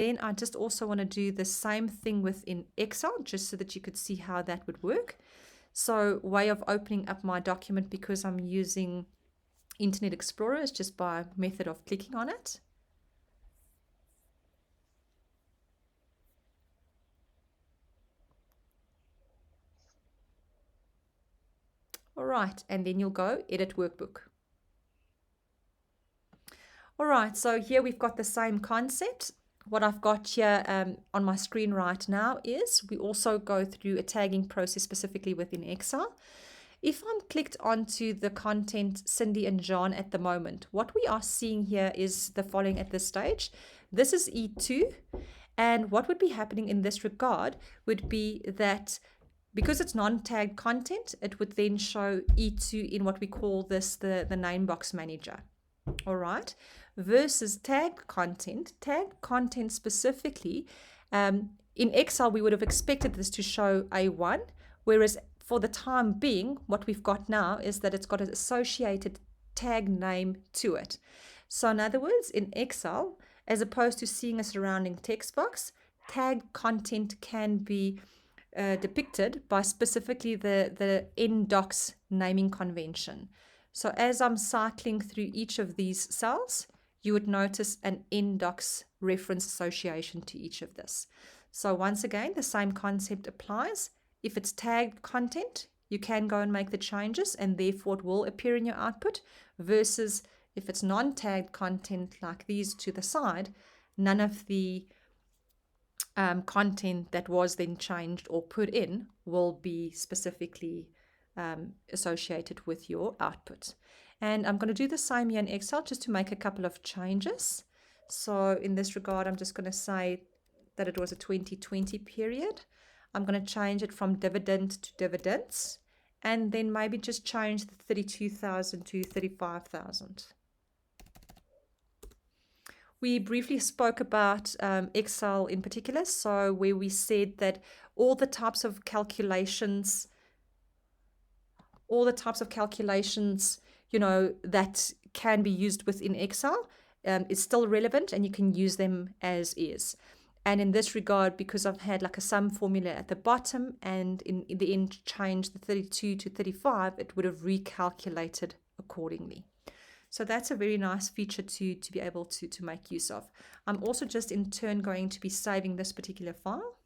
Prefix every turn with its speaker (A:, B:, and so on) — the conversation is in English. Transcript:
A: Then I just also want to do the same thing within Excel, just so that you could see how that would work. So way of opening up my document, because I'm using Internet Explorer, is just by method of clicking on it. All right, and then you'll go Edit Workbook. All right, so here we've got the same concept. What I've got here on my screen right now is we also go through a tagging process specifically within Excel. If I'm clicked onto the content Cindy and John at the moment, what we are seeing here is the following at this stage. This is E2, and what would be happening in this regard would be that because it's non-tagged content, it would then show E2 in what we call this the name box manager. All right, versus tagged content specifically, in Excel, we would have expected this to show A1, whereas for the time being, what we've got now is that it's got an associated tag name to it. So in other words, in Excel, as opposed to seeing a surrounding text box, tagged content can be depicted by specifically the NDocs naming convention. So as I'm cycling through each of these cells, you would notice an NDocs reference association to each of this. So once again, the same concept applies. If it's tagged content, you can go and make the changes, and therefore it will appear in your output, versus if it's non-tagged content like these to the side, none of the content that was then changed or put in will be specifically associated with your output. And I'm going to do the same here in Excel just to make a couple of changes. So in this regard, I'm just going to say that it was a 2020 period. I'm going to change it from dividend to dividends, and then maybe just change the 32,000 to 35,000. We briefly spoke about Excel in particular, so where we said that all the types of calculations, that can be used within Excel is still relevant, and you can use them as is. And in this regard, because I've had like a sum formula at the bottom and in the end changed the 32 to 35, it would have recalculated accordingly. So that's a very nice feature to be able to make use of. I'm also just in turn going to be saving this particular file.